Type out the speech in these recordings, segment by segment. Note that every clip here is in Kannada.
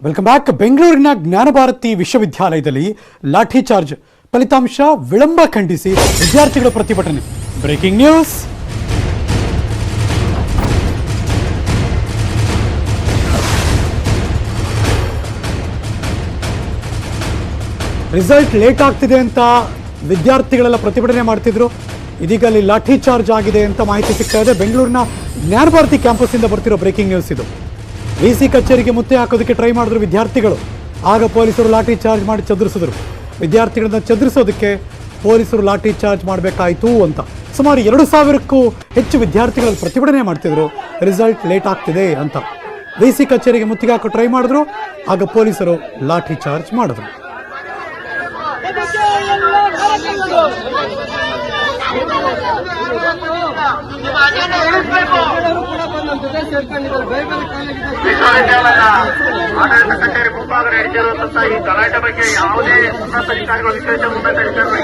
Welcome back. ಬೆಂಗಳೂರಿನ ಜ್ಞಾನಭಾರತಿ ವಿಶ್ವವಿದ್ಯಾಲಯದಲ್ಲಿ ಲಾಠಿ ಚಾರ್ಜ್, ಫಲಿತಾಂಶ ವಿಳಂಬ ಖಂಡಿಸಿ ವಿದ್ಯಾರ್ಥಿಗಳ ಪ್ರತಿಭಟನೆ. Breaking news. ರಿಸಲ್ಟ್ ಲೇಟ್ ಆಗ್ತಿದೆ ಅಂತ ವಿದ್ಯಾರ್ಥಿಗಳೆಲ್ಲ ಪ್ರತಿಭಟನೆ ಮಾಡ್ತಿದ್ರು. ಇದೀಗ ಅಲ್ಲಿ ಲಾಠಿ ಚಾರ್ಜ್ ಆಗಿದೆ ಅಂತ ಮಾಹಿತಿ ಸಿಗ್ತಾ ಇದೆ. ಬೆಂಗಳೂರಿನ ಜ್ಞಾನಭಾರತಿ ಕ್ಯಾಂಪಸ್ಸಿಂದ ಬರ್ತಿರೋ ಬ್ರೇಕಿಂಗ್ ನ್ಯೂಸ್ ಇದು. ವಿ.ಸಿ ಕಚೇರಿಗೆ ಮುತ್ತೆ ಹಾಕೋದಕ್ಕೆ ಟ್ರೈ ಮಾಡಿದ್ರು ವಿದ್ಯಾರ್ಥಿಗಳು. ಆಗ ಪೊಲೀಸರು ಲಾಠಿ ಚಾರ್ಜ್ ಮಾಡಿ ಚದುರಿಸಿದ್ರು. ವಿದ್ಯಾರ್ಥಿಗಳನ್ನ ಚದುರಿಸೋದಕ್ಕೆ ಪೊಲೀಸರು ಲಾಠಿ ಚಾರ್ಜ್ ಮಾಡಬೇಕಾಯಿತು ಅಂತ ಸುಮಾರು 2,000ಕ್ಕೂ ಹೆಚ್ಚು ವಿದ್ಯಾರ್ಥಿಗಳು ಪ್ರತಿಭಟನೆ ಮಾಡ್ತಿದ್ರು. ರಿಸಲ್ಟ್ ಲೇಟ್ ಆಗ್ತಿದೆ ಅಂತ ವಿ.ಸಿ ಕಚೇರಿಗೆ ಮುತ್ತಿಗೆ ಹಾಕೋ ಟ್ರೈ ಮಾಡಿದ್ರು. ಆಗ ಪೊಲೀಸರು ಲಾಠಿ ಚಾರ್ಜ್ ಮಾಡಿದ್ರು. ವಿಶ್ವವಿದ್ಯಾಲಯ ಆಡಳಿತ ಕಚೇರಿ ಮುಂಭಾಗ ನಡೆದಿರುವಂತಹ ಈ ಗಲಾಟೆ ಬಗ್ಗೆ ಯಾವುದೇ ಉನ್ನತ ಅಧಿಕಾರಿಗಳು ವಿಶೇಷ ಉನ್ನತ ಅಧಿಕಾರಿಗಳು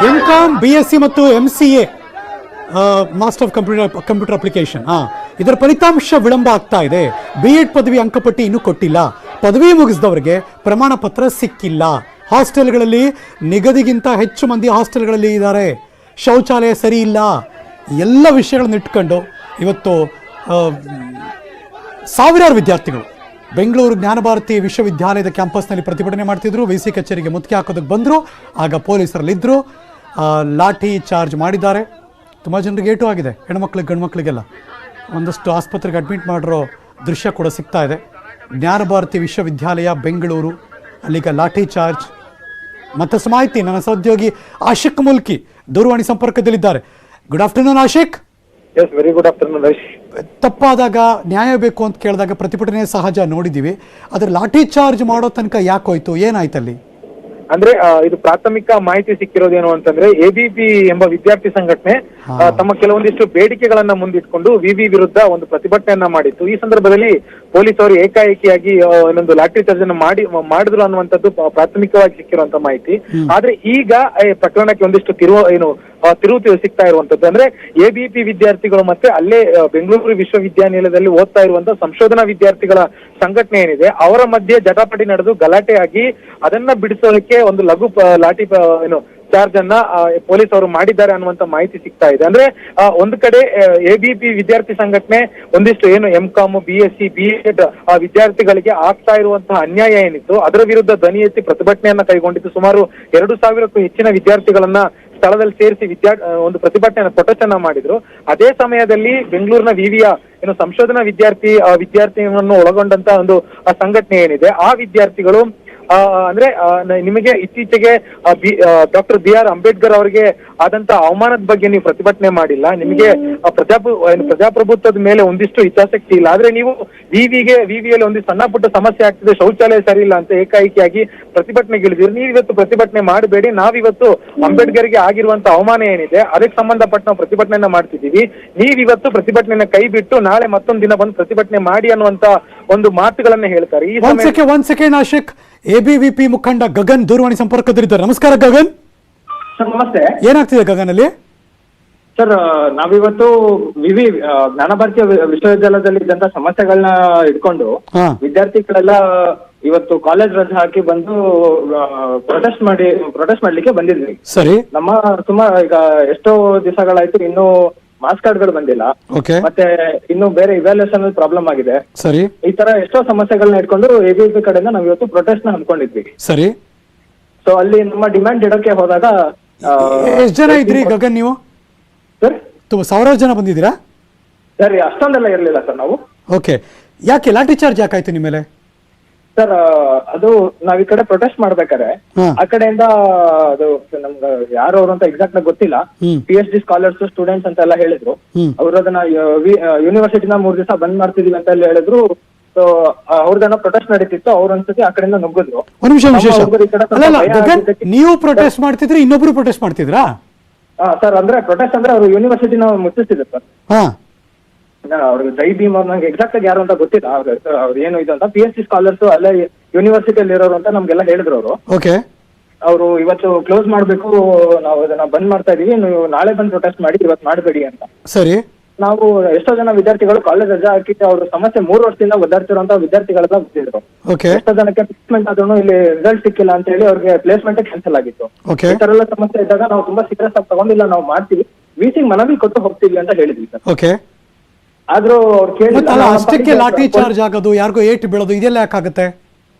ಎಂ.ಕಾಮ್, ಬಿ.ಎಸ್ಸಿ ಮತ್ತು MCA master of computer application ಇದರ ಫಲಿತಾಂಶ ವಿಳಂಬ ಆಗ್ತಾ ಇದೆ. ಬಿ.ಎಡ್ ಪದವಿ ಅಂಕಪಟ್ಟಿ ಇನ್ನೂ ಕೊಟ್ಟಿಲ್ಲ. ಪದವಿ ಮುಗಿಸಿದವರಿಗೆ ಪ್ರಮಾಣ ಪತ್ರ ಸಿಕ್ಕಿಲ್ಲ. ಹಾಸ್ಟೆಲ್ಗಳಲ್ಲಿ ನಿಗದಿಗಿಂತ ಹೆಚ್ಚು ಮಂದಿ ಹಾಸ್ಟೆಲ್ಗಳಲ್ಲಿ ಇದ್ದಾರೆ. ಶೌಚಾಲಯ ಸರಿ ಇಲ್ಲ. ಎಲ್ಲ ವಿಷಯಗಳನ್ನು ಇಟ್ಕೊಂಡು ಇವತ್ತು ಸಾವಿರಾರು ವಿದ್ಯಾರ್ಥಿಗಳು ಬೆಂಗಳೂರು ಜ್ಞಾನಭಾರತಿ ವಿಶ್ವವಿದ್ಯಾಲಯದ ಕ್ಯಾಂಪಸ್ನಲ್ಲಿ ಪ್ರತಿಭಟನೆ ಮಾಡ್ತಿದ್ರು. ವಿ.ಸಿ ಕಚೇರಿಗೆ ಮುತ್ತಿಗೆ ಹಾಕೋದಕ್ಕೆ ಬಂದರು. ಆಗ ಪೊಲೀಸರಲ್ಲಿದ್ದರು. ಲಾಠಿ ಚಾರ್ಜ್ ಮಾಡಿದ್ದಾರೆ. ತುಂಬ ಜನರಿಗೆ ಏಟು ಆಗಿದೆ, ಹೆಣ್ಮಕ್ಳಿಗೆ ಗಂಡು ಮಕ್ಕಳಿಗೆಲ್ಲ. ಒಂದಷ್ಟು ಆಸ್ಪತ್ರೆಗೆ ಅಡ್ಮಿಟ್ ಮಾಡಿರೋ ದೃಶ್ಯ ಕೂಡ ಸಿಗ್ತಾ ಇದೆ. ಜ್ಞಾನಭಾರತಿ ವಿಶ್ವವಿದ್ಯಾಲಯ ಬೆಂಗಳೂರು, ಅಲ್ಲಿಗ ಲಾಠಿ ಚಾರ್ಜ್. ಮತ್ತಷ್ಟು ಮಾಹಿತಿ ನನ್ನ ಸಹೋದ್ಯೋಗಿ ಆಶಿಕ್ ಮುಲ್ಕಿ ದೂರವಾಣಿ ಸಂಪರ್ಕದಲ್ಲಿದ್ದಾರೆ. Good afternoon Ashiq. Yes, very good afternoon Raish. ತಪ್ಪಾದಾಗ ನ್ಯಾಯ ಬೇಕು ಅಂತ ಕೇಳಿದಾಗ ಪ್ರತಿಭಟನೆ ಸಹಜ ನೋಡಿದ್ದೀವಿ. ಆದರೆ ಲಾಠಿ ಚಾರ್ಜ್ ಮಾಡೋ ತನಕ ಯಾಕೋಯ್ತು, ಏನಾಯ್ತಲ್ಲಿ? ಅಂದ್ರೆ ಇದು ಪ್ರಾಥಮಿಕ ಮಾಹಿತಿ ಸಿಕ್ಕಿರೋದೇನು ಅಂತಂದ್ರೆ ಎಬಿಪಿ ಎಂಬ ವಿದ್ಯಾರ್ಥಿ ಸಂಘಟನೆ ತಮ್ಮ ಕೆಲವೊಂದಿಷ್ಟು ಬೇಡಿಕೆಗಳನ್ನ ಮುಂದಿಟ್ಕೊಂಡು ವಿವಿ ವಿರುದ್ಧ ಒಂದು ಪ್ರತಿಭಟನೆಯನ್ನ ಮಾಡಿತ್ತು. ಈ ಸಂದರ್ಭದಲ್ಲಿ ಪೊಲೀಸ್ ಅವರು ಏಕಾಏಕಿಯಾಗಿ ಇನ್ನೊಂದು ಲಾಠಿ ಚಾರ್ಜ್ ಅನ್ನು ಮಾಡಿದ್ರು ಅನ್ನುವಂಥದ್ದು ಪ್ರಾಥಮಿಕವಾಗಿ ಸಿಕ್ಕಿರುವಂತ ಮಾಹಿತಿ. ಆದ್ರೆ ಈಗ ಪ್ರಕರಣಕ್ಕೆ ಒಂದಿಷ್ಟು ತಿರುವು ಸಿಗ್ತಾ ಇರುವಂತದ್ದು. ಅಂದ್ರೆ ಎಬಿಪಿ ವಿದ್ಯಾರ್ಥಿಗಳು ಮತ್ತೆ ಅಲ್ಲೇ ಬೆಂಗಳೂರು ವಿಶ್ವವಿದ್ಯಾನಿಲಯದಲ್ಲಿ ಓದ್ತಾ ಇರುವಂತಹ ಸಂಶೋಧನಾ ವಿದ್ಯಾರ್ಥಿಗಳ ಸಂಘಟನೆ ಏನಿದೆ ಅವರ ಮಧ್ಯೆ ಜಟಾಪಟಿ ನಡೆದು ಗಲಾಟೆ ಆಗಿ ಅದನ್ನ ಬಿಡಿಸೋದಕ್ಕೆ ಒಂದು ಲಘು ಲಾಠಿ ಚಾರ್ಜ್ ಅನ್ನ ಪೊಲೀಸ್ ಅವರು ಮಾಡಿದ್ದಾರೆ ಅನ್ನುವಂತ ಮಾಹಿತಿ ಸಿಗ್ತಾ ಇದೆ. ಅಂದ್ರೆ ಒಂದು ಕಡೆ ಎಬಿಪಿ ವಿದ್ಯಾರ್ಥಿ ಸಂಘಟನೆ ಒಂದಿಷ್ಟು ಏನು ಎಂ.ಕಾಮ್, ಬಿ.ಎಸ್ಸಿ, ಬಿ.ಎಡ್ ವಿದ್ಯಾರ್ಥಿಗಳಿಗೆ ಆಗ್ತಾ ಇರುವಂತಹ ಅನ್ಯಾಯ ಏನಿತ್ತು ಅದರ ವಿರುದ್ಧ ಧ್ವನಿ ಎತ್ತಿ ಪ್ರತಿಭಟನೆಯನ್ನ ಕೈಗೊಂಡಿತ್ತು. ಸುಮಾರು 2,000ಕ್ಕೂ ಹೆಚ್ಚಿನ ವಿದ್ಯಾರ್ಥಿಗಳನ್ನ ಸ್ಥಳದಲ್ಲಿ ಸೇರಿಸಿ ಒಂದು ಪ್ರತಿಭಟನೆಯನ್ನು ಪ್ರೊಟೆಸ್ಟ್ ಮಾಡಿದ್ರು. ಅದೇ ಸಮಯದಲ್ಲಿ ಬೆಂಗಳೂರಿನ ವಿವಿಯ ಸಂಶೋಧನಾ ವಿದ್ಯಾರ್ಥಿಯನ್ನು ಒಳಗೊಂಡಂತ ಒಂದು ಸಂಘಟನೆ ಏನಿದೆ ಆ ವಿದ್ಯಾರ್ಥಿಗಳು ಅಂದ್ರೆ ನಿಮಗೆ ಇತ್ತೀಚೆಗೆ ಡಾಕ್ಟರ್ ಬಿ.ಆರ್. ಅಂಬೇಡ್ಕರ್ ಅವರಿಗೆ ಆದಂತ ಅವಮಾನದ ಬಗ್ಗೆ ನೀವು ಪ್ರತಿಭಟನೆ ಮಾಡಿಲ್ಲ. ನಿಮಗೆ ಪ್ರಜಾಪ್ರಭುತ್ವದ ಮೇಲೆ ಒಂದಿಷ್ಟು ಹಿತಾಸಕ್ತಿ ಇಲ್ಲ. ಆದ್ರೆ ನೀವು ವಿವಿಯಲ್ಲಿ ಒಂದಿಷ್ಟು ಸಣ್ಣ ಪುಟ್ಟ ಸಮಸ್ಯೆ ಆಗ್ತಿದೆ, ಶೌಚಾಲಯ ಸರಿ ಇಲ್ಲ ಅಂತ ಏಕಾಏಕಿಯಾಗಿ ಪ್ರತಿಭಟನೆಗಿಳಿದಿರಿ. ನೀವಿವತ್ತು ಪ್ರತಿಭಟನೆ ಮಾಡಬೇಡಿ, ನಾವಿವತ್ತು ಅಂಬೇಡ್ಕರ್ಗೆ ಆಗಿರುವಂತ ಅವಮಾನ ಏನಿದೆ ಅದಕ್ಕೆ ಸಂಬಂಧಪಟ್ಟ ನಾವು ಪ್ರತಿಭಟನೆಯನ್ನ ಮಾಡ್ತಿದ್ದೀವಿ. ನೀವಿವತ್ತು ಪ್ರತಿಭಟನೆಯನ್ನ ಕೈ ಬಿಟ್ಟು ನಾಳೆ ಮತ್ತೊಂದು ದಿನ ಬಂದು ಪ್ರತಿಭಟನೆ ಮಾಡಿ ಅನ್ನುವಂತ ಒಂದು ಮಾತುಗಳನ್ನ ಹೇಳ್ತಾರೆ. ಈ ಒಂದ್ ಸೆಕೆಂಡ್ ಆಶಿಕ್, ಎಬಿವಿಪಿ ಮುಖಂಡ ಗಗನ್ ದೂರವಾಣಿ ಸಂಪರ್ಕದಲ್ಲಿದ್ದಾರೆ. ನಮಸ್ಕಾರ ಗಗನ್. ಸರ್ ನಮಸ್ತೆ. ಏನಾಗ್ತಿದೆ ಗಗನ್ ಅಲ್ಲಿ? ಸರ್ ನಾವಿವತ್ತು ವಿವಿ ಜ್ಞಾನಭಾರತಿ ವಿಶ್ವವಿದ್ಯಾಲಯದಲ್ಲಿ ಇದ್ದಂತ ಸಮಸ್ಯೆಗಳನ್ನ ಇಟ್ಕೊಂಡು ವಿದ್ಯಾರ್ಥಿಗಳೆಲ್ಲ ಇವತ್ತು ಕಾಲೇಜ್ ರಜೆ ಹಾಕಿ ಬಂದು ಪ್ರೊಟೆಸ್ಟ್ ಮಾಡ್ಲಿಕ್ಕೆ ಬಂದಿದ್ವಿ. ಸರಿ. ನಮ್ಮ ಸುಮಾರು ಈಗ ಎಷ್ಟೋ ದಿವಸಗಳಾಯ್ತು, ಇನ್ನು ಮಾರ್ಕ್ಸ್ ಕಾರ್ಡ್ಗಳು ಬಂದಿಲ್ಲ, ಮತ್ತೆ ಇನ್ನು ಬೇರೆ ಇವ್ಯಾಲ್ಯೂಯೇಷನ್ ಪ್ರಾಬ್ಲಮ್ ಆಗಿದೆ. ಸರಿ. ಈ ತರ ಎಷ್ಟೋ ಸಮಸ್ಯೆಗಳನ್ನ ಇಟ್ಕೊಂಡು ಎಬಿಪಿ ಕಡೆಯಿಂದ ನಾವು ಇವತ್ತು ಪ್ರೊಟೆಸ್ಟ್ ನ ಹಮ್ಮಿಕೊಂಡಿದ್ವಿ. ಸರಿ. ಸೊ ಅಲ್ಲಿ ನಮ್ಮ ಡಿಮ್ಯಾಂಡ್ ಇಡಕ್ಕೆ ಹೋದಾಗ ಎಷ್ಟು ಜನ ಇದ್ರಿ ಗಗನ್ ನೀವು? ಸರ್ ಸಾವಿರಾರು ಜನ ಬಂದಿದ್ದೀರಾ? ಸರ್ ಅಷ್ಟೊಂದೆಲ್ಲ ಇರ್ಲಿಲ್ಲ ಸರ್ ನಾವು. ಓಕೆ. ಯಾಕೆ ಲಾಠಿ ಚಾರ್ಜ್ ಯಾಕಾಯ್ತು ನಿಮ್ಮ ಮೇಲೆ? ಸರ್ ಅದು ನಾವ್ ಈ ಕಡೆ ಪ್ರೊಟೆಸ್ಟ್ ಮಾಡ್ಬೇಕಾದ್ರೆ ಆ ಕಡೆಯಿಂದ ಅದು ನಮ್ಗೆ ಯಾರು ಅವರು ಅಂತ ಎಕ್ಸಾಕ್ಟ್ ಆಗಿ ಗೊತ್ತಿಲ್ಲ, PhD ಸ್ಕಾಲರ್ಸ್ ಸ್ಟೂಡೆಂಟ್ಸ್ ಅಂತ ಎಲ್ಲ ಹೇಳಿದ್ರು. ಅವ್ರು ಅದನ್ನ ಯೂನಿವರ್ಸಿಟಿನ 3 ದಿವಸ ಬಂದ್ ಮಾಡ್ತಿದೀವಿ ಅಂತ ಎಲ್ಲ ಹೇಳಿದ್ರು. ಸೊ ಅವ್ರದನ್ನ ಪ್ರೊಟೆಸ್ಟ್ ನಡೀತಿತ್ತು. ಅವ್ರ ಅನ್ಸತಿ ಆ ಕಡೆಯಿಂದ ನುಗ್ಗಿದ್ರು. ನೀವು ಪ್ರೊಟೆಸ್ಟ್ ಮಾಡ್ತಿದ್ರಿ, ಇನ್ನೊಬ್ರು ಪ್ರೊಟೆಸ್ಟ್ ಮಾಡ್ತಿದ್ರಾ? ಸರ್ ಅಂದ್ರೆ ಪ್ರೊಟೆಸ್ಟ್ ಅಂದ್ರೆ ಅವರು ಯೂನಿವರ್ಸಿಟಿನ ಮುಚ್ಚಿಸ್ತಿದ್ರು ಸರ್. ಅವ್ರಿಗೆ ಜೈ ಭೀಮ್ ಅವ್ರು ನಂಗೆ ಎಕ್ಸಾಕ್ಟ್ ಆಗಿ ಯಾರು ಅಂತ ಗೊತ್ತಿಲ್ಲ. ಅವ್ರು ಏನು ಇದು ಅಂತ PhD ಸ್ಕಾಲರ್ಸ್ ಅಲ್ಲೇ ಯೂನಿವರ್ಸಿಟಿಯಲ್ಲಿ ಇರೋರು ಅಂತ ನಮ್ಗೆಲ್ಲ ಹೇಳಿದ್ರು ಅವರು. ಅವರು ಇವತ್ತು ಕ್ಲೋಸ್ ಮಾಡ್ಬೇಕು, ನಾವು ಅದನ್ನ ಬಂದ್ ಮಾಡ್ತಾ ಇದೀವಿ, ನೀವು ನಾಳೆ ಬಂದು ಪ್ರೊಟೆಸ್ಟ್ ಮಾಡಿ, ಇವತ್ತು ಮಾಡಬೇಡಿ ಅಂತ. ಸರಿ. ನಾವು ಎಷ್ಟೋ ಜನ ವಿದ್ಯಾರ್ಥಿಗಳು ಕಾಲೇಜ್ ರಜಾ ಹಾಕಿ ಅವ್ರ ಸಮಸ್ಯೆ 3 ವರ್ಷದಿಂದ ಒದ್ದಾಡ್ತಿರುವಂತ ವಿದ್ಯಾರ್ಥಿಗಳೆಲ್ಲ ಬಂದಿದ್ರು. ಓಕೆ ಎಷ್ಟೋ ಜನಕ್ಕೆ ಪ್ಲೇಸ್ಮೆಂಟ್ ಆದ್ರೂ ಇಲ್ಲಿ ರಿಸಲ್ಟ್ ಸಿಕ್ಕಿಲ್ಲ ಅಂತ ಹೇಳಿ ಅವ್ರಿಗೆ ಪ್ಲೇಸ್ಮೆಂಟ್ ಕ್ಯಾನ್ಸಲ್ ಆಗಿತ್ತು. ಓಕೆ ಈ ತರ ಎಲ್ಲ ಸಮಸ್ಯೆ ಇದ್ದಾಗ ನಾವು ತುಂಬಾ ಸೀರಿಯಸ್ ಆಗಿ ತಗೊಂಡಿಲ್ಲ, ನಾವು ಮಾಡ್ತೀವಿ, ವಿಸಿಗೆ ಮನವಿ ಕೊಟ್ಟು ಹೋಗ್ತೀವಿ ಅಂತ ಹೇಳಿದ್ವಿ ಸರ್. ಓಕೆ ಆದ್ರೂ ಅವ್ರು ಮತ್ತಲ್ಲ ಅಷ್ಟಕ್ಕೆ ಕೇಳಿಲ್ಲ. ಲಾಠಿ ಚಾರ್ಜ್ ಆಗೋದು, ಯಾರಿಗೋ ಏಟು ಬೀಳೋದು, ಇದೆಲ್ಲ ಯಾಕಾಗುತ್ತೆ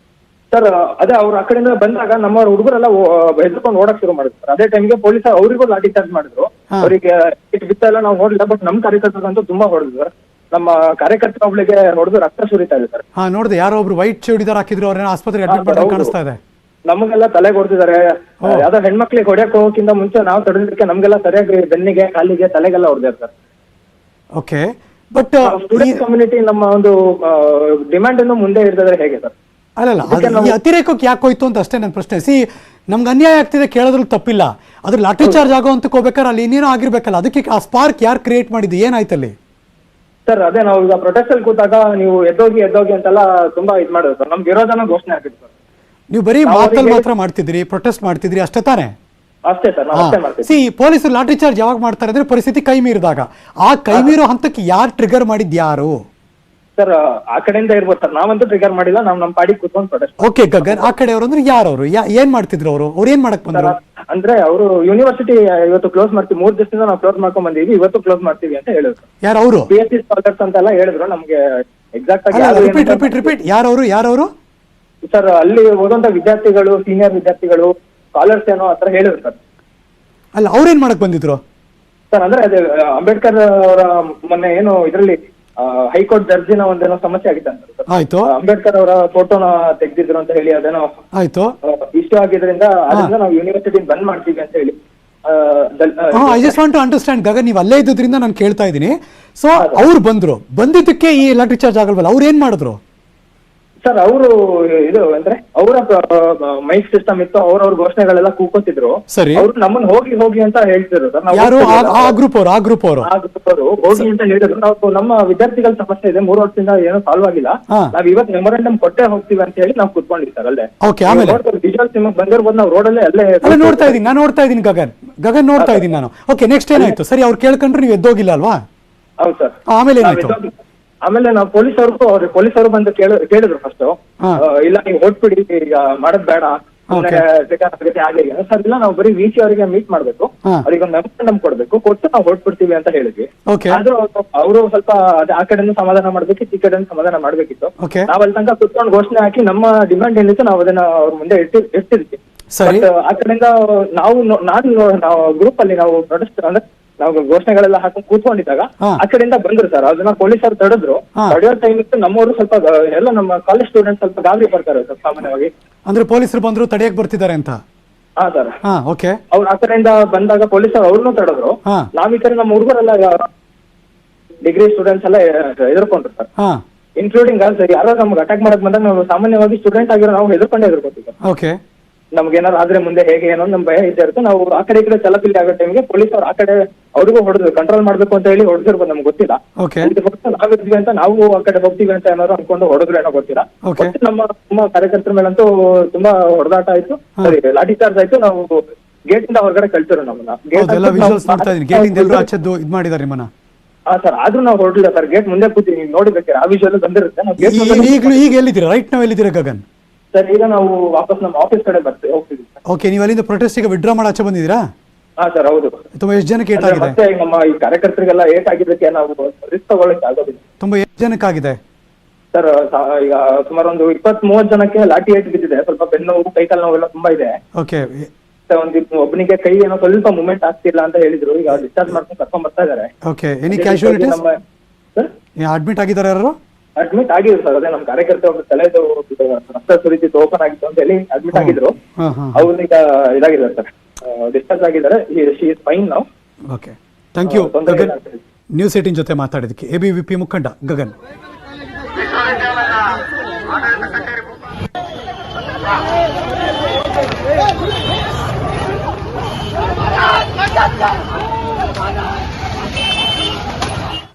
ಸರ್ ಅದೇ ಅವ್ರು ಆ ಕಡೆಯಿಂದ ಬಂದಾಗ ನಮ್ಮ ಹುಡುಗರೆಲ್ಲ ಹೆದರ್ಕೊಂಡು ಓಡಕ್ ಶುರು ಮಾಡಿದ್ರು ಸರ್. ಅದೇ ಟೈಮ್ಗೆ ಪೊಲೀಸ್ ಅವರಿಗೂ ಲಾಠಿ ಚಾರ್ಜ್ ಮಾಡಿದ್ರು. ಅವರಿಗೆ ಇಟ್ಟು ಬಿತ್ತ ಎಲ್ಲ ನಾವು ನೋಡ್ಲಿಲ್ಲ, ಬಟ್ ನಮ್ ಕಾರ್ಯಕರ್ತರಂತೂ ತುಂಬಾ ಹೊಡೆದ್ರು ಸರ್. ನಮ್ಮ ಕಾರ್ಯಕರ್ತರ ಒಬ್ಳಿಗೆ ಹೊಡೆದು ರಕ್ತ ಸುರಿತಾ ಇದೆ ಸರ್. ಹಾ ನೋಡಿದೆ, ಯಾರೋ ಒಬ್ರು ವೈಟ್ ಚೂಡಿದಾರ್ ಹಾಕಿದ್ರು, ಅವ್ರನ್ನ ಆಸ್ಪತ್ರೆಗೆ ಅಡ್ಮಿಟ್ ಮಾಡಿದಾಗ ಕಾಣಿಸ್ತಾ ಇದೆ. ನಮಗೆಲ್ಲ ತಲೆಗೆ ಹೊಡೆದಿದ್ದಾರೆ. ಯಾವ್ದೋ ಹೆಣ್ಮಕ್ಳಿಗೆ ಹೊಡೆಯಕ್ ಹೋಗೋಕ್ಕಿಂತ ಮುಂಚೆ ನಾವು ತಡೆದಕ್ಕೆ ನಮ್ಗೆಲ್ಲ ಸರಿಯಾಗಿ ಬೆನ್ನಿಗೆ, ಕಾಲಿಗೆ, ತಲೆಗೆಲ್ಲ ಹೊಡೆದಾರೆ sir. Okay but student community ನಮ್ಮ ಒಂದು ಡಿಮ್ಯಾಂಡ್ ಅನ್ನು ಮುಂದೆ ಇಡ್ತಿದ್ರೆ ಹೇಗೆ ಸರ್? ಅಲ್ಲಲ್ಲ, ಈ ಅತಿರೇಕಕ್ಕೆ ಯಾಕೆ ಹೋಯ್ತು ಅಂತ ಅಷ್ಟೇ ನನ್ನ ಪ್ರಶ್ನೆ. ನಮ್ಗೆ ಅನ್ಯಾಯ ಆಗ್ತಿದೆ, ಕೇಳೋದ್ರಲ್ಲಿ ತಪ್ಪಿಲ್ಲ. ಅದ್ರ ಲಾಠಿ ಚಾರ್ಜ್ ಆಗೋ ಅಂತ ಹೋಗ್ಬೇಕಾದ್ರೆ ಅಲ್ಲಿ ಇನ್ನೇನೋ ಆಗಿರ್ಬೇಕಲ್ಲ, ಅದಕ್ಕೆ ಆ ಸ್ಪಾರ್ಕ್ ಯಾರು ಕ್ರಿಯೇಟ್ ಮಾಡಿದ್ದು, ಏನಾಯ್ತಲ್ಲಿ ಸರ್? ಅದೇ ನಾವು ಈಗ ಪ್ರೊಟೆಸ್ಟ್ ಅಲ್ಲಿ ಕೂತಾಗ ನೀವು ಎದ್ದೋಗಿ ಅಂತೆಲ್ಲ ತುಂಬಾ ಇದ್ ಮಾಡಿದ್ರು ಸರ್. ನಮ್ ವಿರೋಧನ ಘೋಷಣೆ ಆಗಿತ್ತು ಸರ್. ನೀವು ಬರೀ ಮಾತಲ್ಲಿ ಮಾತ್ರ ಮಾಡ್ತಿದ್ರಿ, ಪ್ರೊಟೆಸ್ಟ್ ಮಾಡ್ತಿದ್ರಿ ಅಷ್ಟೇ ತಾನೇ? ಅಷ್ಟೇ ಸರ್, ನಾವು ಅಷ್ಟೇ ಮಾಡ್ತೀವಿ. ಪೊಲೀಸರು ಲಾಠಿ ಚಾರ್ಜ್ ಯಾವಾಗ ಮಾಡ್ತಾರೆ ಅಂದ್ರೆ ಪರಿಸ್ಥಿತಿ ಕೈ ಮೀರಿದಾಗ. ಆ ಕೈ ಮೀರೋ ಹಂತಕ್ಕೆ ಯಾರು ಟ್ರಿಗರ್ ಮಾಡಿದ್ ಯಾರು ಸರ್? ಆ ಕಡೆಯಿಂದ ಇರ್ಬೋದು ಸರ್, ನಾವಂತೂ ಟ್ರಿಗರ್ ಮಾಡಿಲ್ಲ, ನಾವು ನಮ್ಮ ಪಾಡಿ ಕೂತ್ಕೊಂಡು ಪ್ರೊಟೆಸ್ಟ್. ಓಕೆ ಗಗನ್, ಆ ಕಡೆಯವರು ಅಂದ್ರೆ ಯಾರವರು, ಏನ್ ಮಾಡ್ತಿದ್ರು ಅವ್ರು ಏನ್ ಮಾಡಕ್ ಬಂದ್ರು? ಅಂದ್ರೆ ಅವರು ಯೂನಿವರ್ಸಿಟಿ ಇವತ್ತು ಕ್ಲೋಸ್ ಮಾಡ್ತೀವಿ, 3 ದಿವಸದಿಂದ ನಾವು ಕ್ಲೋಸ್ ಮಾಡ್ಕೊಂಡ್ ಬಂದೀವಿ, ಇವತ್ತು ಕ್ಲೋಸ್ ಮಾಡ್ತೀವಿ ಅಂತ ಹೇಳಿದ್ರು. ಯಾರು ಅವರು? PSC ಸ್ಕಾಲರ್ಸ್ ಅಂತೆಲ್ಲ ಹೇಳಿದ್ರು. ನಮ್ಗೆ ಎಕ್ಸಾಕ್ಟ್ ಆಗಿ ರಿಪೀಟ್ ಯಾರವರು ಸರ್? ಅಲ್ಲಿ ಓದುವಂತ ವಿದ್ಯಾರ್ಥಿಗಳು, ಸೀನಿಯರ್ ವಿದ್ಯಾರ್ಥಿಗಳು, ಸ್ಕಾಲರ್ಸ್ ಏನೋ ಆತರ ಹೇಳಿದ್ರು ಸರ್. ಅಲ್ಲ, ಅವ್ರೇನ್ ಮಾಡಕ್ ಬಂದಿದ್ರು ಸರ್? ಅಂದ್ರೆ ಅದೇ ಅಂಬೇಡ್ಕರ್ ಅವರ ಮೊನ್ನೆ ಏನು ಇದರಲ್ಲಿ ಹೈಕೋರ್ಟ್ ಜಡ್ಜಿನ ಒಂದೇನೋ ಸಮಸ್ಯೆ ಆಗಿತ್ತು. ಆಯ್ತು, ಅಂಬೇಡ್ಕರ್ ಅವರ ಫೋಟೋನ ತೆಗ್ದಿದ್ರು ಅಂತ ಹೇಳಿ ಅದೇನೋ ಆಯ್ತು ಇಶ್ಯೂ ಆಗಿದ್ರಿಂದ ಅದರಿಂದ ನಾವು ಯೂನಿವರ್ಸಿಟಿ ಬಂದ್ ಮಾಡ್ತೀವಿ ಅಂತ ಹೇಳಿ. I just want to understand Gagan, ನೀವು ಅಲ್ಲೇ ಇದ್ದಿದ್ರಿಂದ ನಾನು ಕೇಳ್ತಾ ಇದ್ದೀನಿ. ಸೊ ಅವ್ರು ಬಂದಿದ್ದಕ್ಕೆ ಈ ಲಾಠಿ ಚಾರ್ಜ್ ಆಗಲ್ವಲ್ಲ, ಅವ್ರು ಏನ್ ಮಾಡಿದ್ರು ಸರ್? ಅವರು ಇದು ಅಂದ್ರೆ ಅವರ ಮೈಕ್ ಸಿಸ್ಟಮ್ ಇತ್ತು, ಅವ್ರವ್ರ ಘೋಷಣೆಗಳೆಲ್ಲ ಕೂಕೋತಿದ್ರು. ಸರಿ, ಅವ್ರು ನಮ್ಮನ್ನ ಹೋಗಿ ಅಂತ ಹೇಳ್ತಿದ್ರು ಸರ್. ಯಾರು? ಆ ಗ್ರೂಪ್ ಅವರು ಹೋಗಿ ಅಂತ ಹೇಳಿದ್ರು. ನಾವು ನಮ್ಮ ವಿದ್ಯಾರ್ಥಿಗಳ ಸಮಸ್ಯೆ ಇದೆ, 3 ವರ್ಷದಿಂದ ಏನೋ ಸಾಲ್ವ್ ಆಗಿಲ್ಲ, ನಾವ್ ಇವತ್ತು ಮೆಮೊರಂಡಮ್ ಕೊಟ್ಟೆ ಹೋಗ್ತೀವಿ ಅಂತ ಹೇಳಿ ನಾವು ಕೂತ್ಕೊಂಡಿವಿ ಸರ್ ಅಲ್ಲೇ. ಓಕೆ, ಆಮೇಲೆ ವಿಜುವಲ್ಸ್ ನಿಮಗೆ ಬಂದಿರ್ಬೋದು, ನಾವು ರೋಡಲ್ಲೇ ಅಲ್ಲೇ ನೋಡ್ತಾ ಇದ್ದೀನಿ ಗಗನ್ ನೋಡ್ತಾ ಇದ್ದೀನಿ ನಾನು. ಓಕೆ, ನೆಕ್ಸ್ಟ್ ಏನಾಯ್ತು? ಸರಿ, ಅವ್ರು ಕೇಳ್ಕೊಂಡ್ರೆ ನೀವು ಎದ್ದೋಗಿಲ್ಲ ಅಲ್ವಾ? ಹೌದು ಸರ್. ಆಮೇಲೆ ಏನಾಯ್ತು? ಆಮೇಲೆ ನಾವು ಪೊಲೀಸರು ಬಂದು ಕೇಳಿದ್ರು ಫಸ್ಟ್, ಇಲ್ಲ ನೀವು ಹೊಟ್ಬಿಡಿ, ಈಗ ಮಾಡೋದ್ ಬೇಡ ಸರ್. ಇಲ್ಲ, ನಾವು ಬರೀ VC ಅವರಿಗೆ ಮೀಟ್ ಮಾಡ್ಬೇಕು, ಅವ್ರಿಗೆ ಒಂದು ಮೆಮೊರಂಡಮ್ ಕೊಡ್ಬೇಕು, ಕೊಟ್ಟು ನಾವು ಹೊಟ್ಬಿಡ್ತೀವಿ ಅಂತ ಹೇಳಿದ್ವಿ. ಆದ್ರೂ ಅವರು ಸ್ವಲ್ಪ ಆ ಕಡೆಯಿಂದ ಸಮಾಧಾನ ಮಾಡ್ಬೇಕಿತ್ತು, ಈ ಕಡೆಯಿಂದ ಸಮಾಧಾನ ಮಾಡ್ಬೇಕಿತ್ತು. ನಾವ್ ಅಲ್ಲಿ ತನಕ ಕುತ್ಕೊಂಡು ಘೋಷಣೆ ಹಾಕಿ ನಮ್ಮ ಡಿಮ್ಯಾಂಡ್ ಏನಿತ್ತು ನಾವು ಅದನ್ನ ಅವ್ರ ಮುಂದೆ ಇಟ್ಟಿದ್ವಿ. ಆ ಕಡೆಯಿಂದ ನಾವು ಗ್ರೂಪ್ ಅಲ್ಲಿ ನಾವು ಪ್ರೊಟೆಸ್ಟ್ ಅಂದ್ರೆ ನಾವು ಘೋಷಣೆಗಳೆಲ್ಲ ಹಾಕೊಂಡು ಕೂತ್ಕೊಂಡಿದ್ದಾಗ ಆ ಕಡೆಯಿಂದ ಬಂದ್ರು ಸರ್. ಅದನ್ನ ಪೊಲೀಸರು ತಡೆದ್ರು. ತಡೆಯೋ ಟೈಮ್ ಇತ್ತು, ನಮ್ಮವರು ಸ್ವಲ್ಪ ಎಲ್ಲ ನಮ್ಮ ಕಾಲೇಜ್ ಸ್ಟೂಡೆಂಟ್ ಸ್ವಲ್ಪ ಗಾಬರಿ ಬರ್ತಾರೆ ಸರ್ ಸಾಮಾನ್ಯವಾಗಿ. ಅಂದ್ರೆ ಪೊಲೀಸರು ಬಂದ್ರು ತಡೆಯಕ್ ಬರ್ತಿದ್ದಾರೆ ಅಂತ? ಹಾ ಸರ್. ಓಕೆ, ಅವ್ರು ಆ ಕಡೆಯಿಂದ ಬಂದಾಗ ಪೊಲೀಸರು ಅವ್ರನ್ನೂ ತಡೆದ್ರು. ನಾವ್ ಈ ಕಡೆ ನಮ್ಮ ಹುಡುಗರೆಲ್ಲ ಡಿಗ್ರಿ ಸ್ಟೂಡೆಂಟ್ಸ್ ಎಲ್ಲ ಎದುರ್ಕೊಂಡ್ರು ಸರ್, ಇನ್ಕ್ಲೂಡಿಂಗ್ ಸರ್. ಯಾರೋ ನಮ್ಗೆ ಅಟ್ಯಾಕ್ ಮಾಡಕ್ ಬಂದಾಗ ನಾವು ಸಾಮಾನ್ಯವಾಗಿ ಸ್ಟೂಡೆಂಟ್ ಆಗಿರೋ ನಾವು ಹೆದರ್ಕೊಂತೀವಿ. ಓಕೆ, ನಮ್ಗೆ ಏನಾದ್ರು ಆದ್ರೆ ಮುಂದೆ ಹೇಗೆ ಏನೋ ನಮ್ ಭಯ ಇದ್ದೇ ಇರುತ್ತೆ. ನಾವು ಆ ಕಡೆ ಈ ಕಡೆ ಚಲಪಿಲ್ಲಿ ಆಗೋ ಟೈಮ್ಗೆ ಪೊಲೀಸ್ ಅವ್ರು ಆ ಕಡೆ ಅವ್ರಿಗೂ ಹೊಡೆದ್ರು, ಕಂಟ್ರೋಲ್ ಮಾಡ್ಬೇಕು ಅಂತ ಹೇಳಿ ಹೊಡೆದಿರ್ಬೋದು, ನಮ್ಗೆ ಗೊತ್ತಿಲ್ಲ. ನಾವಿದ್ವಿ ಅಂತ ನಾವು ಆ ಕಡೆ ಹೋಗ್ತೀವಿ ಅಂತ ಏನಾದ್ರು ಅನ್ಕೊಂಡು ಹೊಡೆದ್ರು ಏನೋ ಗೊತ್ತಿಲ್ಲ. ನಮ್ಮ ಕಾರ್ಯಕರ್ತರ ಮೇಲಂತೂ ತುಂಬಾ ಹೊಡೆದಾಟ ಆಯ್ತು, ಸರಿ ಲಾಠಿ ಚಾರ್ಜ್ ಆಯ್ತು. ನಾವು ಗೇಟ್ ಇಂದ ಹೊರಗಡೆ ಕಳ್ಸಿದ್ರು ನಮ್ಮನ್ನ. ಹಾ ಸರ್, ಆದ್ರೂ ನಾವು ಹೊರಡ್ಲಿಲ್ಲ ಸರ್, ಗೇಟ್ ಮುಂದೆ ಕೂತೀವಿ, ನೀವು ನೋಡಿಬೇಕಾರೆ ಆ ವಿಷಯ ಬಂದಿರುತ್ತೆ. ಈಗ ಎಲ್ಲಿದ್ದೀರಾ? ರೈಟ್ ನಾವು ಎಲ್ಲಿದ್ದೀರಾ ಗಗನ್? ಸರ್, ಈಗ ನಾವು ವಾಪಸ್ ನಮ್ಮ ಆಫೀಸ್ ಕಡೆ ಹೋಗ್ತಿದ್ವಿ. ಓಕೆ, ನೀವು ಅಲ್ಲಿಂದ ಪ್ರೊಟೆಸ್ಟ್ ಈಗ ವಿಡ್ರಾ ಮಾಡಿ ಆಚೆ ಬಂದಿದ್ದೀರಾ? ಹಾ ಸರ್, ಹೌದು. ತುಂಬಾ ಎಷ್ಟು ಜನಕ್ಕೆ ಏಟ್ ಆಗಿದೆ? ಮತ್ತೆ ನಮ್ಮ ಈ ಕಾರ್ಯಕರ್ತರಿಗೆಲ್ಲ ಏಟ್ ಆಗಿದ್ದಕ್ಕೆ ನಾವು ರಿಸ್ಕ್ ತಗೊಳ್ಳಕ್ಕೆ ಆಗೋದಿಲ್ಲ. ತುಂಬಾ ಎಷ್ಟು ಜನಕ್ಕೆ ಆಗಿದೆ ಸರ್? ಈಗ ಸುಮಾರು ಒಂದು 20-30 ಜನಕ್ಕೆ ಲಾಠಿ ಏಟ್ ಬಿದ್ದಿದೆ. ಸ್ವಲ್ಪ ಬೆನ್ನು ನೋವು, ಕೈಕಾಲು ನೋವೆಲ್ಲ ತುಂಬಾ ಇದೆ. ಓಕೆ, ಒಬ್ಬನಿಗೆ ಕೈ ಏನೋ ಸ್ವಲ್ಪ ಮೂವ್ಮೆಂಟ್ ಆಗ್ತಿಲ್ಲ ಅಂತ ಹೇಳಿದ್ರು. ಈಗ ಡಿಸ್ಚಾರ್ಜ್ ಮಾಡ್ಕೊಂಡು ಕರ್ಕೊಂಡ್ ಬರ್ತಾ ಇದಾರೆ. Okay, any casualties? ಅಡ್ಮಿಟ್ ಆಗಿದ್ದಾರೆ ಯಾರು? ಅಡ್ಮಿಟ್ ಆಗಿದ್ರು ಸರ್. ಅದೇ ನಮ್ಮ ಕಾರ್ಯಕರ್ತ ಒಬ್ಬರು ತಲೆದು ರಕ್ತ ಸುರಿತಿತ್ತು, ಓಪನ್ ಆಗಿತ್ತು ಅಂತ ಹೇಳಿ ಅಡ್ಮಿಟ್ ಆಗಿದ್ರು. ಅವ್ರೀಗ ಇದಾಗಿದ್ದಾರೆ ಸರ್, ಡಿಸ್ಚಾರ್ಜ್ ಆಗಿದ್ದಾರೆ. She is fine now. Okay, thank you Gagan, news 18 ಜೊತೆ ಮಾತಾಡಿದಕ್ಕೆ. ABVP ಮುಖಂಡ ಗಗನ್. ವಿಶ್ವವಿದ್ಯಾಲಯ